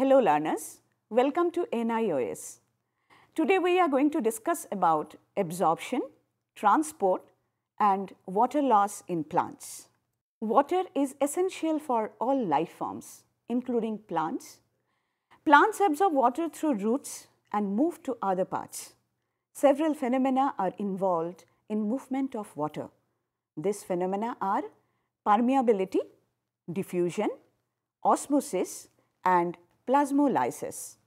Hello learners, welcome to NIOS. Today we are going to discuss about absorption, transport and water loss in plants. Water is essential for all life forms, including plants. Plants absorb water through roots and move to other parts. Several phenomena are involved in movement of water. These phenomena are permeability, diffusion, osmosis and plasmolysis.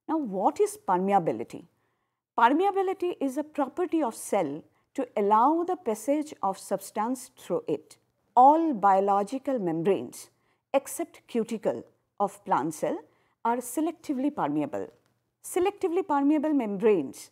Now, what is permeability? Permeability is a property of cell to allow the passage of substance through it. All biological membranes except cuticle of plant cell are selectively permeable. Selectively permeable membranes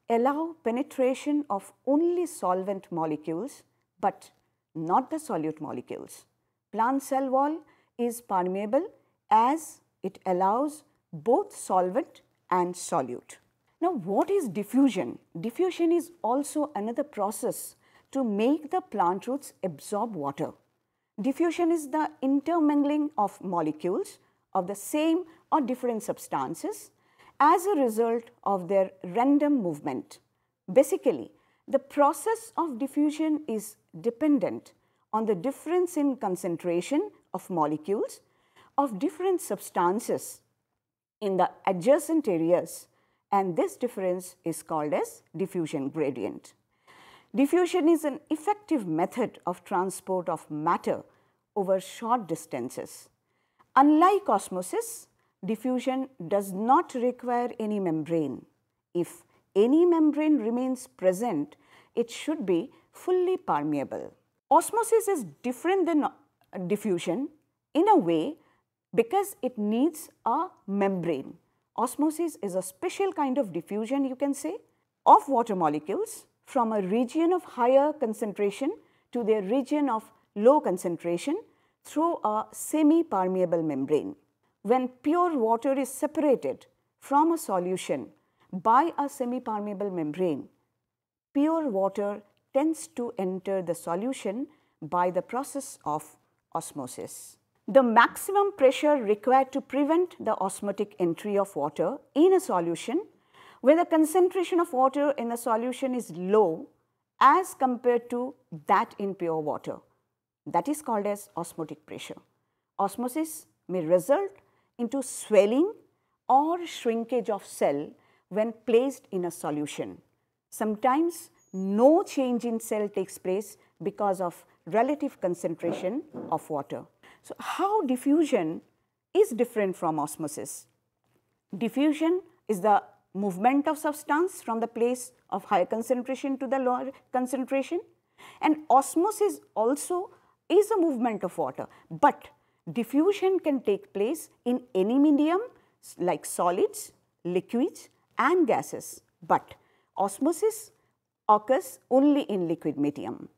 allow penetration of only solvent molecules but not the solute molecules. Plant cell wall is permeable as it allows both solvent and solute. Now, what is diffusion? Diffusion is also another process to make the plant roots absorb water. Diffusion is the intermingling of molecules of the same or different substances as a result of their random movement. Basically, the process of diffusion is dependent on the difference in concentration of molecules of different substances in the adjacent areas, and this difference is called as diffusion gradient. Diffusion is an effective method of transport of matter over short distances. Unlike osmosis, diffusion does not require any membrane. If any membrane remains present, it should be fully permeable. Osmosis is different than diffusion in a way because it needs a membrane. Osmosis is a special kind of diffusion, you can say, of water molecules from a region of higher concentration to the region of low concentration through a semi-permeable membrane. When pure water is separated from a solution by a semi-permeable membrane, pure water tends to enter the solution by the process of osmosis. The maximum pressure required to prevent the osmotic entry of water in a solution when the concentration of water in the solution is low as compared to that in pure water. That is called as osmotic pressure. Osmosis may result into swelling or shrinkage of cell when placed in a solution. Sometimes no change in cell takes place because of relative concentration of water. So, how diffusion is different from osmosis? Diffusion is the movement of substance from the place of higher concentration to the lower concentration, and osmosis also is a movement of water, but diffusion can take place in any medium like solids, liquids and gases, but osmosis occurs only in liquid medium.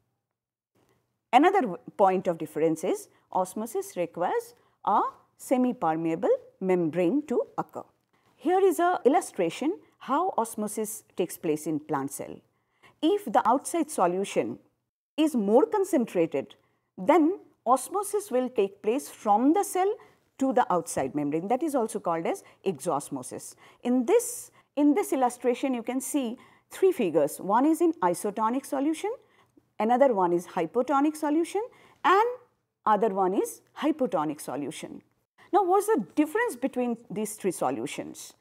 Another point of difference is osmosis requires a semi-permeable membrane to occur. Here is an illustration how osmosis takes place in plant cell. If the outside solution is more concentrated, then osmosis will take place from the cell to the outside membrane. That is also called as exosmosis. In this illustration, you can see three figures. One is in isotonic solution, another one is hypotonic solution, and other one is hypotonic solution. Now, what is the difference between these three solutions?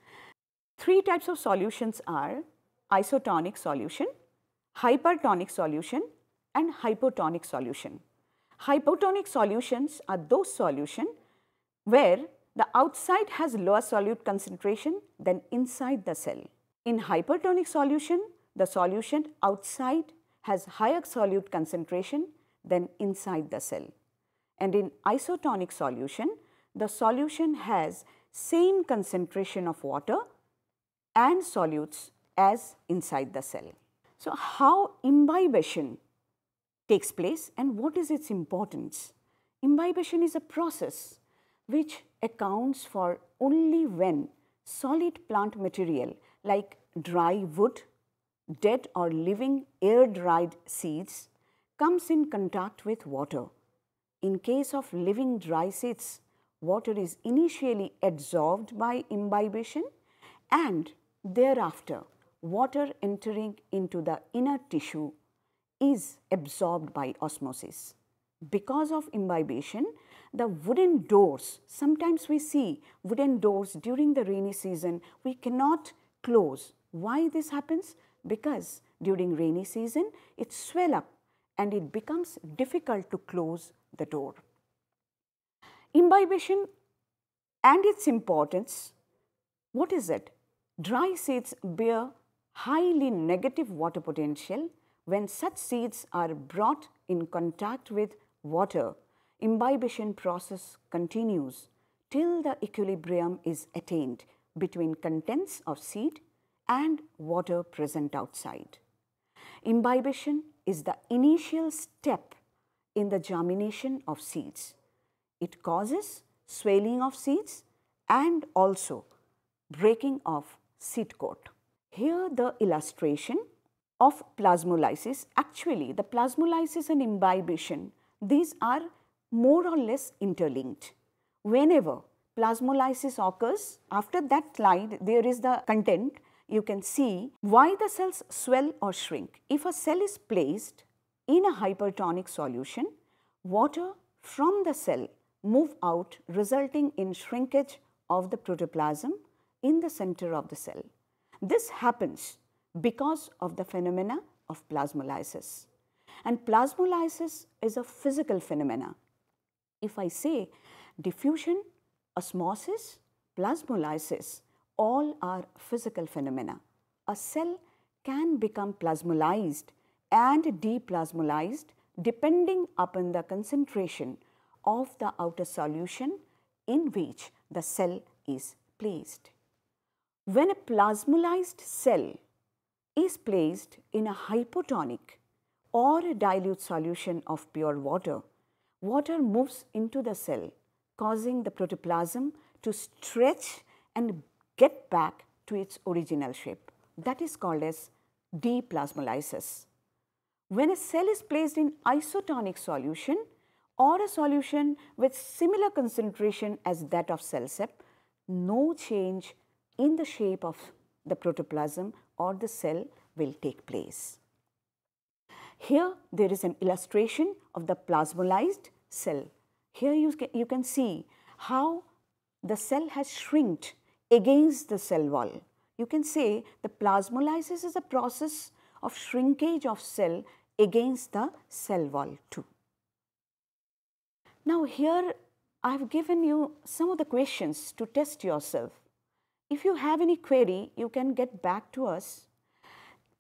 Three types of solutions are isotonic solution, hypertonic solution and hypotonic solution. Hypotonic solutions are those solutions where the outside has lower solute concentration than inside the cell. In hypertonic solution, the solution outside has higher solute concentration than inside the cell. And in isotonic solution, the solution has same concentration of water and solutes as inside the cell. So, how imbibition takes place and what is its importance? Imbibition is a process which accounts for only when solid plant material like dry wood, dead or living air-dried seeds comes in contact with water. In case of living dry seeds, water is initially adsorbed by imbibition and thereafter water entering into the inner tissue is absorbed by osmosis. Because of imbibition, the wooden doors, sometimes we see wooden doors during the rainy season, we cannot close. Why this happens? Because during rainy season, it swells up and it becomes difficult to close the door. Imbibition and its importance, what is it? Dry seeds bear highly negative water potential. When such seeds are brought in contact with water, imbibition process continues till the equilibrium is attained between contents of seed and water present outside. Imbibition is the initial step in the germination of seeds. It causes swelling of seeds and also breaking of seed coat. Here the illustration of plasmolysis. Actually, the plasmolysis and imbibition, these are more or less interlinked. Whenever plasmolysis occurs, after that slide there is the content. You can see why the cells swell or shrink. If a cell is placed in a hypertonic solution, water from the cell move out, resulting in shrinkage of the protoplasm in the center of the cell. This happens because of the phenomena of plasmolysis. And plasmolysis is a physical phenomena. If I say diffusion, osmosis, plasmolysis, all are physical phenomena. A cell can become plasmolysed and deplasmolysed depending upon the concentration of the outer solution in which the cell is placed. When a plasmolysed cell is placed in a hypotonic or a dilute solution of pure water, water moves into the cell, causing the protoplasm to stretch and get back to its original shape. That is called as deplasmolysis. When a cell is placed in isotonic solution or a solution with similar concentration as that of CellCept, no change in the shape of the protoplasm or the cell will take place. Here there is an illustration of the plasmolysed cell. Here you can see how the cell has shrinked against the cell wall. You can say the plasmolysis is a process of shrinkage of cell against the cell wall too. Now here I have given you some of the questions to test yourself. If you have any query, you can get back to us.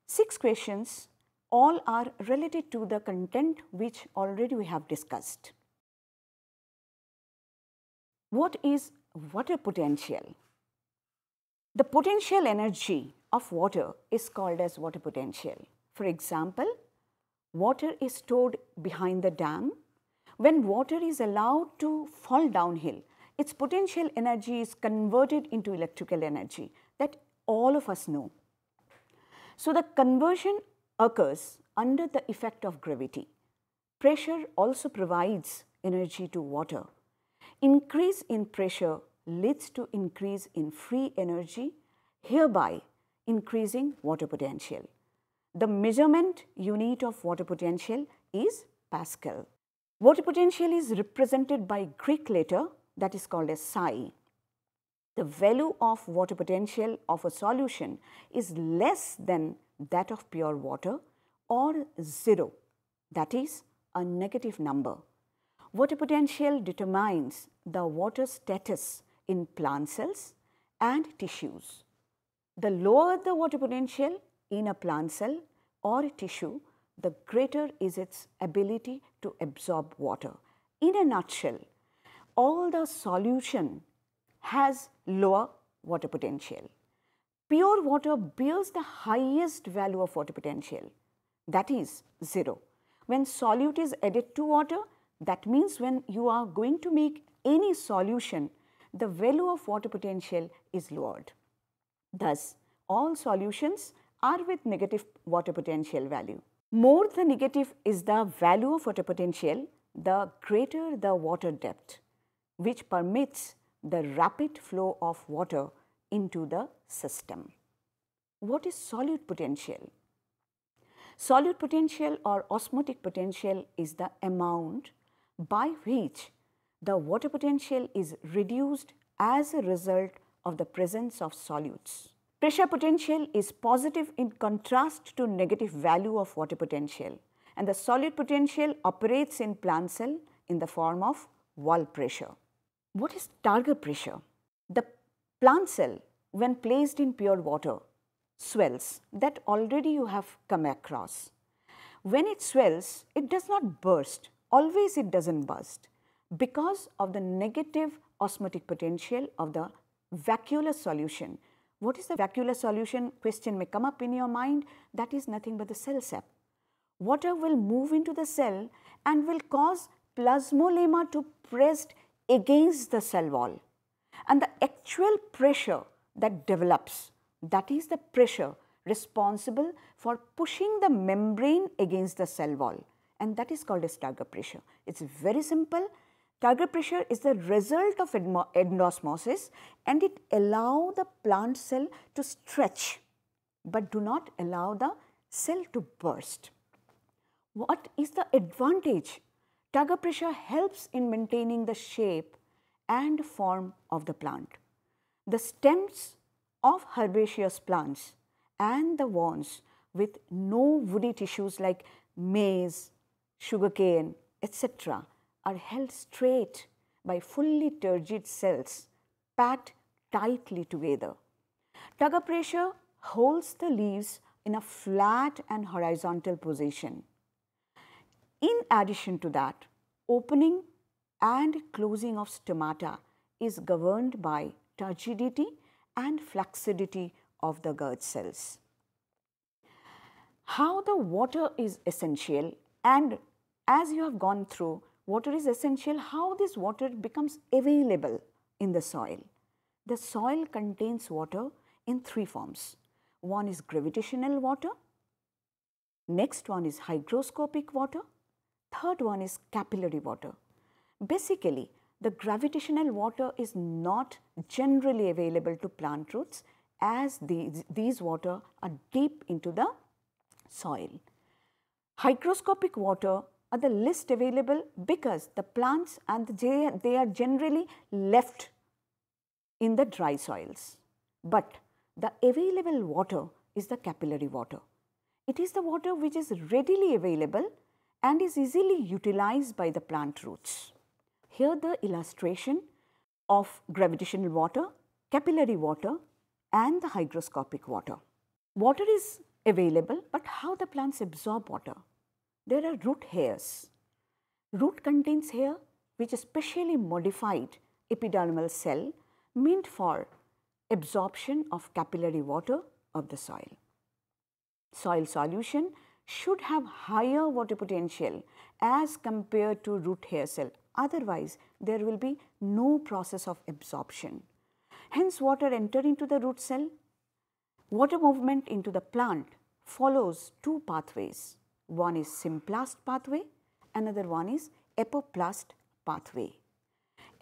6 questions, all are related to the content which already we have discussed. What is water potential? The potential energy of water is called as water potential. For example, water is stored behind the dam. When water is allowed to fall downhill, its potential energy is converted into electrical energy that all of us know. So the conversion occurs under the effect of gravity. Pressure also provides energy to water. Increase in pressure leads to increase in free energy, hereby increasing water potential. The measurement unit of water potential is Pascal. Water potential is represented by Greek letter that is called as psi. The value of water potential of a solution is less than that of pure water or 0, that is a negative number. Water potential determines the water status in plant cells and tissues. The lower the water potential in a plant cell or tissue, the greater is its ability to absorb water. In a nutshell, all the solution has lower water potential. Pure water bears the highest value of water potential, that is 0. When solute is added to water, that means when you are going to make any solution, the value of water potential is lowered. Thus, all solutions are with negative water potential value. More the negative is the value of water potential, the greater the water depth. which permits the rapid flow of water into the system. What is solute potential? Solute potential or osmotic potential is the amount by which the water potential is reduced as a result of the presence of solutes. Pressure potential is positive in contrast to negative value of water potential, and the solute potential operates in plant cell in the form of wall pressure. What is turgor pressure? The plant cell, when placed in pure water, swells. That already you have come across. When it swells, it does not burst. Always it doesn't burst because of the negative osmotic potential of the vacuolous solution. What is the vacuolous solution? Question may come up in your mind. That is nothing but the cell sap. Water will move into the cell and will cause plasmolemma to press against the cell wall. And the actual pressure that develops, that is the pressure responsible for pushing the membrane against the cell wall, and that is called as turgor pressure. It's very simple. Turgor pressure is the result of endosmosis, and it allows the plant cell to stretch but do not allow the cell to burst. What is the advantage? Turgor pressure helps in maintaining the shape and form of the plant. The stems of herbaceous plants and the wands with no woody tissues like maize, sugarcane, etc. are held straight by fully turgid cells packed tightly together. Turgor pressure holds the leaves in a flat and horizontal position. In addition to that, opening and closing of stomata is governed by turgidity and flaccidity of the gourd cells. How the water is essential, and as you have gone through, water is essential, how this water becomes available in the soil. The soil contains water in three forms. One is gravitational water, next one is hygroscopic water, third one is capillary water. Basically, the gravitational water is not generally available to plant roots as these water are deep into the soil. Hygroscopic water are the least available because the plants and they are generally left in the dry soils. But the available water is the capillary water. It is the water which is readily available and is easily utilized by the plant roots. Here the illustration of gravitational water, capillary water and the hygroscopic water. Water is available, but how the plants absorb water? There are root hairs. Root contains hair which is specially modified epidermal cell meant for absorption of capillary water of the soil. Soil solution should have higher water potential as compared to root hair cell. Otherwise, there will be no process of absorption. Hence, water enter into the root cell. Water movement into the plant follows two pathways. One is symplast pathway, another one is apoplast pathway.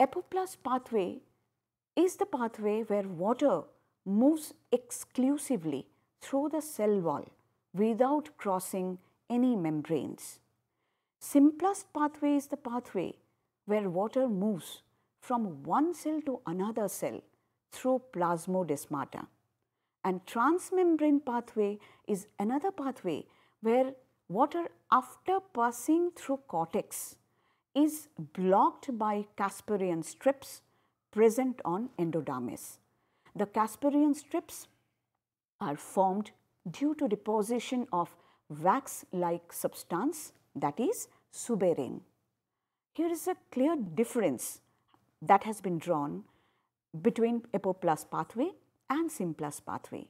Apoplast pathway is the pathway where water moves exclusively through the cell wall without crossing any membranes. Symplast pathway is the pathway where water moves from one cell to another cell through plasmodesmata. And transmembrane pathway is another pathway where water after passing through cortex is blocked by Casparian strips present on endodermis. The Casparian strips are formed due to deposition of wax-like substance, that is suberin. Here is a clear difference that has been drawn between apoplast pathway and symplast pathway.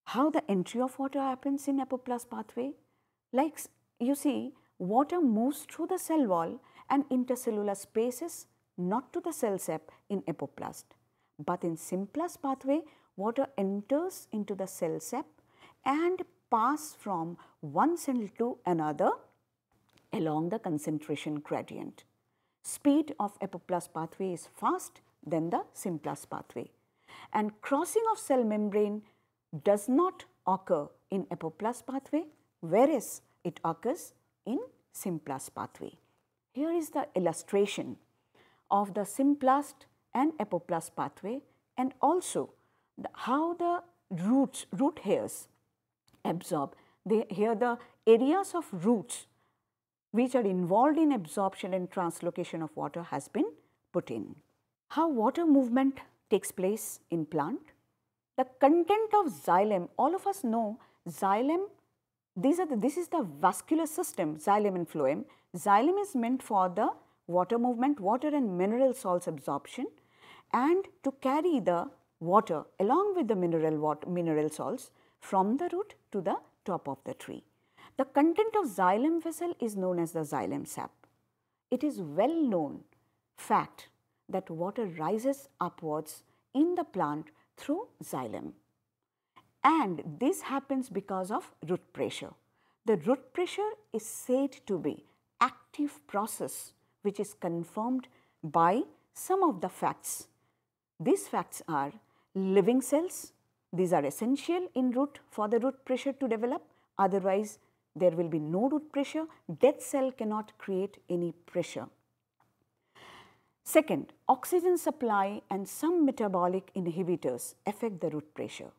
How the entry of water happens in apoplast pathway? Like you see, water moves through the cell wall and intercellular spaces, not to the cell sap in apoplast. But in symplast pathway, water enters into the cell sap and pass from one cell to another along the concentration gradient. speed of apoplast pathway is fast than the symplast pathway. And crossing of cell membrane does not occur in apoplast pathway, whereas it occurs in symplast pathway. Here is the illustration of the symplast and apoplast pathway, and also how the root hairs absorb. Here the areas of roots which are involved in absorption and translocation of water has been put in. How water movement takes place in plant. The content of xylem, all of us know xylem, this is the vascular system, xylem and phloem. Xylem is meant for the water movement, water and mineral salts absorption, and to carry the water along with the mineral salts from the root to the top of the tree. The content of xylem vessel is known as the xylem sap. It is well known fact that water rises upwards in the plant through xylem, and this happens because of root pressure. The root pressure is said to be active process which is confirmed by some of the facts. These facts are living cells. These are essential in root for the root pressure to develop, otherwise there will be no root pressure. Dead cell cannot create any pressure. Second, oxygen supply and some metabolic inhibitors affect the root pressure.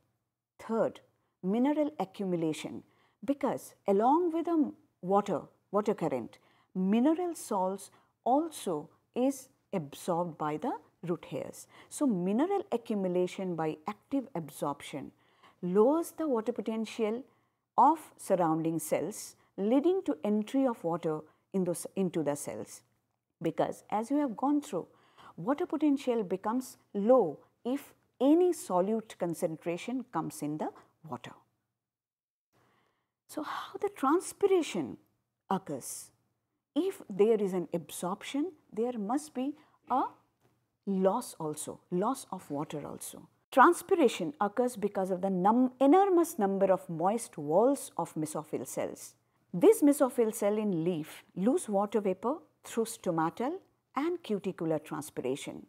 Third, mineral accumulation, because along with the water current, mineral salts also is absorbed by the root hairs. So, mineral accumulation by active absorption lowers the water potential of surrounding cells, leading to entry of water into the cells. Because as you have gone through, water potential becomes low if any solute concentration comes in the water. So, how the transpiration occurs? If there is an absorption, there must be a loss also, loss of water also. Transpiration occurs because of the enormous number of moist walls of mesophyll cells. This mesophyll cell in leaf lose water vapor through stomatal and cuticular transpiration.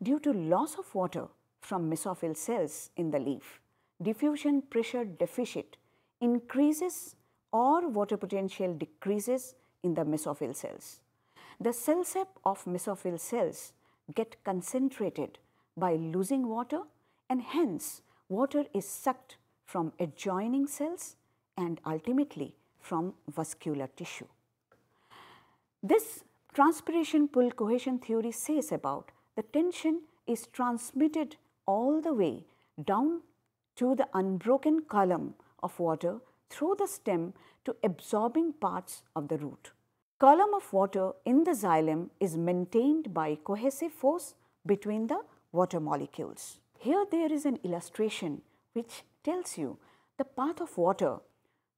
Due to loss of water from mesophyll cells in the leaf, diffusion pressure deficit increases or water potential decreases in the mesophyll cells. The cell sap of mesophyll cells get concentrated by losing water, and hence water is sucked from adjoining cells and ultimately from vascular tissue. This transpiration pull cohesion theory says about the tension is transmitted all the way down to the unbroken column of water through the stem to absorbing parts of the root. Column of water in the xylem is maintained by cohesive force between the water molecules. Here there is an illustration which tells you the path of water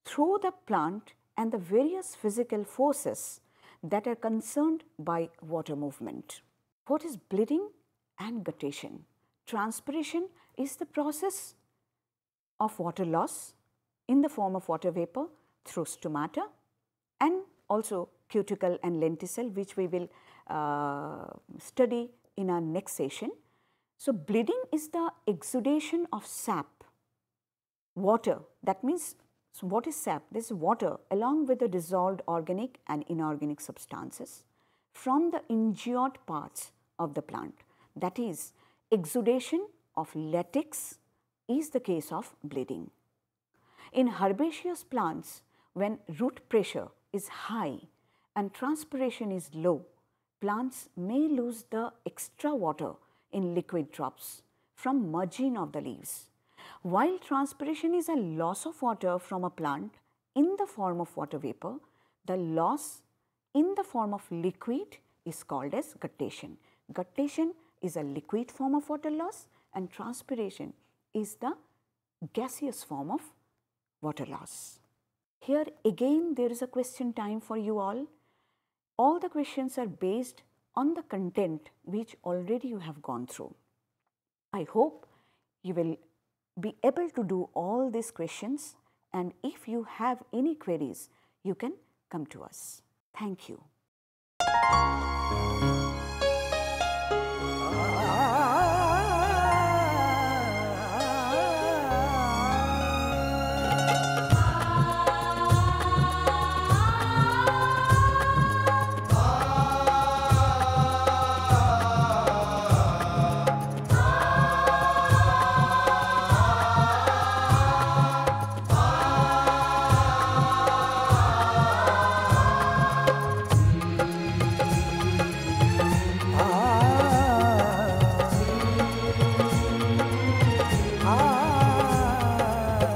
through the plant and the various physical forces that are concerned by water movement. What is bleeding and guttation? Transpiration is the process of water loss in the form of water vapor through stomata and also cuticle and lenticel, which we will study in our next session. So, bleeding is the exudation of sap, water. That means, so what is sap? This is water along with the dissolved organic and inorganic substances from the injured parts of the plant. That is, exudation of latex is the case of bleeding. In herbaceous plants, when root pressure is high and transpiration is low, plants may lose the extra water in liquid drops from margin of the leaves. While transpiration is a loss of water from a plant in the form of water vapor, the loss in the form of liquid is called as guttation. Guttation is a liquid form of water loss and transpiration is the gaseous form of water loss. Here again there is a question time for you all. All the questions are based on the content which already you have gone through. I hope you will be able to do all these questions, and if you have any queries, you can come to us. Thank you.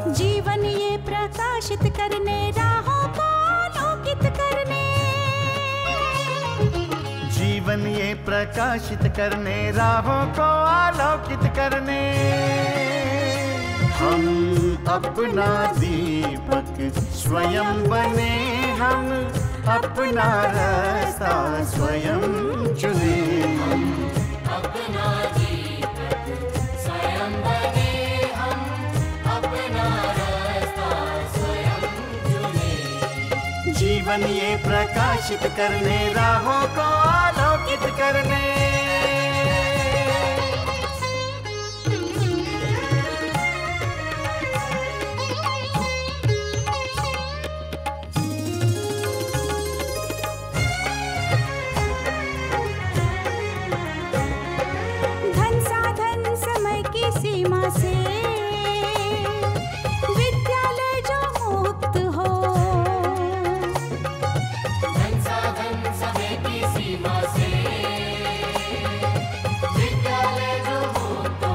जीवन ये प्रकाशित करने, राहों को आलोकित करने, हम अपना दीपक स्वयं बने, हम अपना रास्ता स्वयं चुने। हम अपना दीपक स्वयं बने, हम अपना रास्ता स्वयं चुने। जीवन ये प्रकाशित करने, राहों को आलोकित करने। धन साधन समय की सीमा से विद्यालय जो मुक्त हो, धन साधन समय की सीमा से विद्यालय जो मुक्त हो।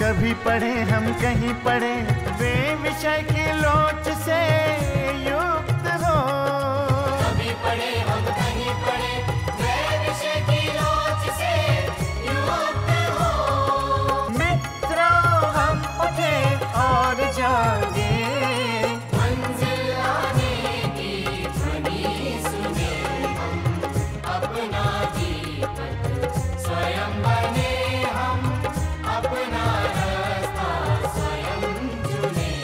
कभी पढ़े हम कहीं पढ़े, वे विषय की लोच से युक्त हो। कभी पढ़े हम कहीं पढ़े, वे विषय की लोच से युक्त हो। मित्रों हम उठे और जागे, मंजिल आने की ध्वनि सुने। हम अपना दीपक स्वयं बने, हम अपना रास्ता स्वयं चुने।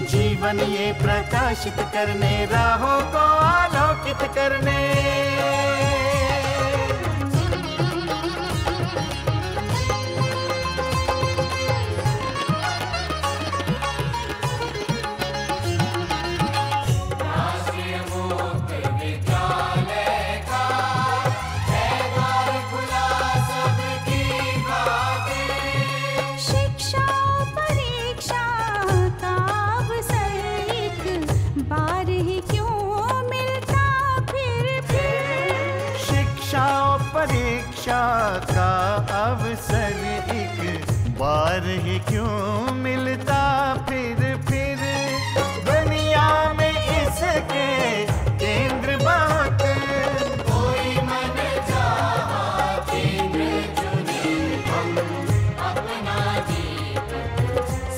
जीवन ये प्रकाशित करने, राहों को आलोकित करने। राष्ट्रीय मुक्त विद्यालय का है द्वार खुला सबकी खातिर। शिक्षा परीक्षा का अवसर एक बार ही क्यों मिलता फिर। शिक्षा और परीक्षा का अवसर एक बार ही क्यों मिलता फिर। दुनिया में इसके केंद्र बहुत, कोई मन चाहा केंद्र चुने। हम अपना दीपक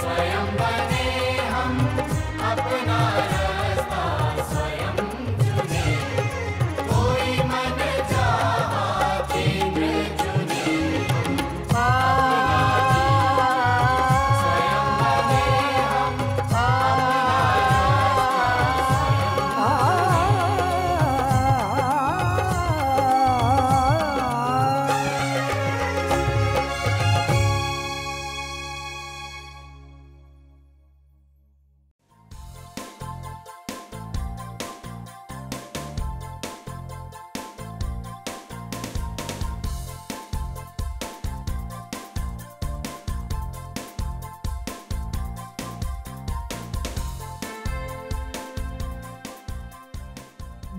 स्वयं बने, हम अपना रास्ता स्वयं चुने। कोई मन चाहा केंद्र चुने।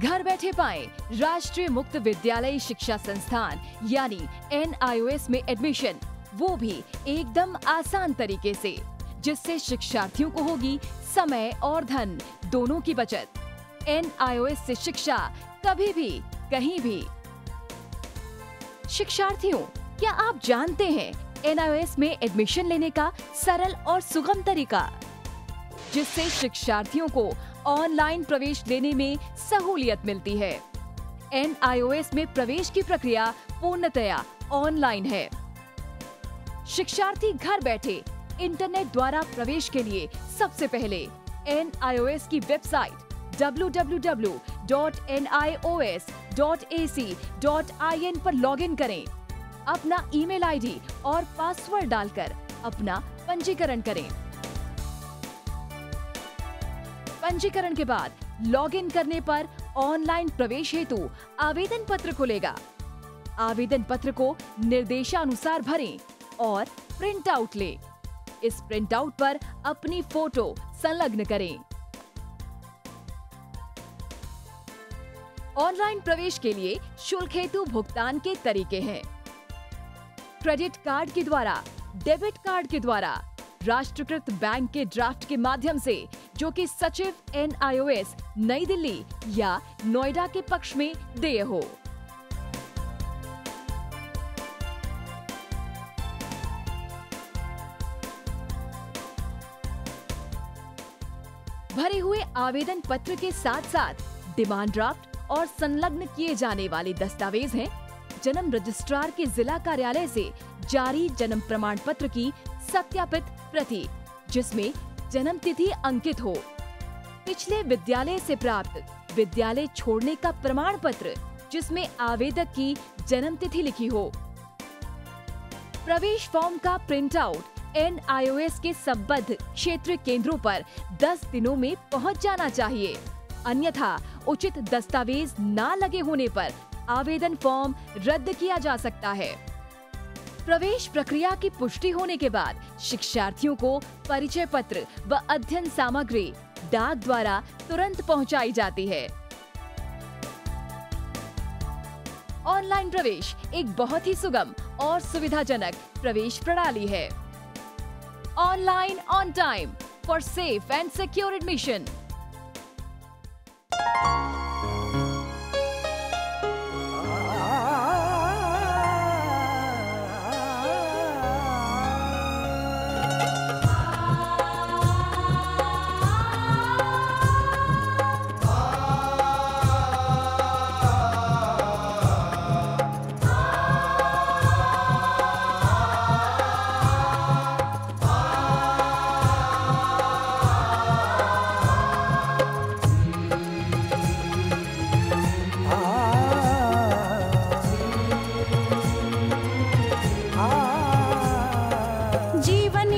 घर बैठे पाएं राष्ट्रीय मुक्त विद्यालय शिक्षा संस्थान यानी NIOS में एडमिशन, वो भी एकदम आसान तरीके से, जिससे शिक्षार्थियों को होगी समय और धन दोनों की बचत। NIOS से शिक्षा कभी भी कहीं भी। शिक्षार्थियों, क्या आप जानते हैं NIOS में एडमिशन लेने का सरल और सुगम तरीका, जिससे शिक्षार्थियों को ऑनलाइन प्रवेश लेने में सहूलियत मिलती है। NIOS में प्रवेश की प्रक्रिया पूर्णतया ऑनलाइन है। शिक्षार्थी घर बैठे इंटरनेट द्वारा प्रवेश के लिए सबसे पहले NIOS की वेबसाइट www.nios.in www.nios.ac.in पर लॉगिन करें। अपना ईमेल आईडी और पासवर्ड डालकर अपना पंजीकरण करें। पंजीकरण के बाद लॉगिन करने पर ऑनलाइन प्रवेश हेतु आवेदन पत्र खुलेगा। आवेदन पत्र को निर्देशानुसार भरें और प्रिंट आउट लें। इस प्रिंट आउट पर अपनी फोटो संलग्न करें। ऑनलाइन प्रवेश के लिए शुल्क हेतु भुगतान के तरीके हैं: क्रेडिट कार्ड के द्वारा, डेबिट कार्ड के द्वारा, राष्ट्रीयकृत बैंक के ड्राफ्ट के माध्यम से, जो कि सचिव NIOS नई दिल्ली या नोएडा के पक्ष में देय हो। भरे हुए आवेदन पत्र के साथ साथ डिमांड ड्राफ्ट और संलग्न किए जाने वाले दस्तावेज हैं: जन्म रजिस्ट्रार के जिला कार्यालय से जारी जन्म प्रमाण पत्र की सत्यापित प्रति, जिसमें जन्म तिथि अंकित हो, पिछले विद्यालय से प्राप्त विद्यालय छोड़ने का प्रमाण पत्र, जिसमें आवेदक की जन्म तिथि लिखी हो। प्रवेश फॉर्म का प्रिंट आउट NIOS के संबद्ध क्षेत्रीय केंद्रों पर 10 दिनों में पहुंच जाना चाहिए, अन्यथा उचित दस्तावेज ना लगे होने पर आवेदन फॉर्म रद्द किया जा सकता है। प्रवेश प्रक्रिया की पुष्टि होने के बाद शिक्षार्थियों को परिचय पत्र व अध्ययन सामग्री डाक द्वारा तुरंत पहुंचाई जाती है। ऑनलाइन प्रवेश एक बहुत ही सुगम और सुविधाजनक प्रवेश प्रणाली है। Online on time for safe and secure admission. जीवन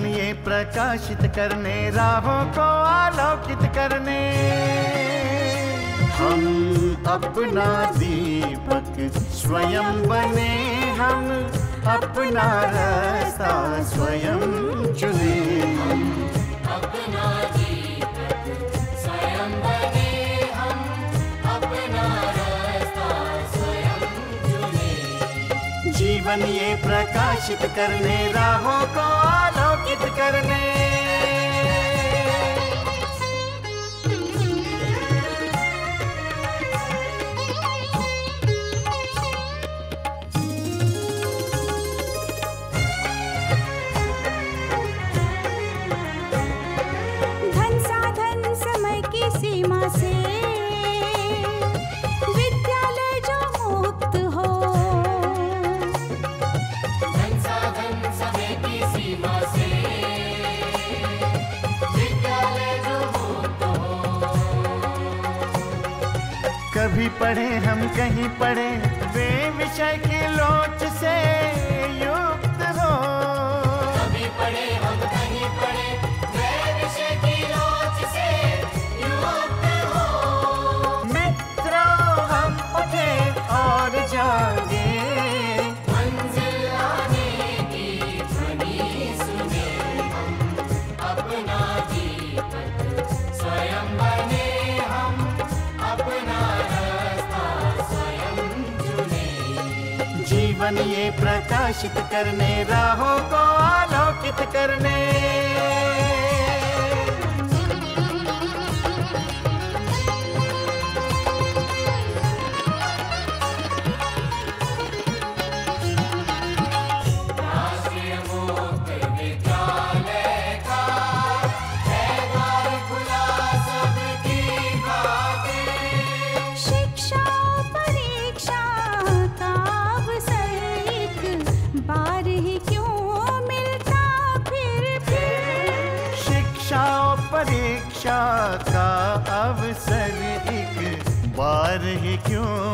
ये प्रकाशित करने, राहों को आलोकित करने, हम अपना दीपक स्वयं बने, हम अपना रास्ता स्वयं चुने। हम अपना दीपक स्वयं बने, हम अपना रास्ता स्वयं चुने। जीवन ये प्रकाशित करने, राहों को आलोकित करने। धन साधन समय की सीमा से विद्यालय जो मुक्त हो, धन साधन समय की सीमा से विद्यालय जो मुक्त हो। कभी पढ़े हम कहीं पढ़े, वे विषय की लोच से युक्त हो। कभी पढ़े हम कहीं पढ़े, वे विषय की लोच से युक्त हो। मित्रों हम उठे और जागे, मंजिल आने की ध्वनि सुने। हम अपना दीपक स्वयं बने, हम अपना रास्ता स्वयं चुने। जीवन ये प्रकाशित करने, राहों को आलोकित करने। राष्ट्रीय मुक्त विद्यालय का है द्वार खुला सबकी खातिर। शिक्षा परीक्षा का अवसर एक बार ही क्यों मिलता, फिर अवसर एक बार ही क्यों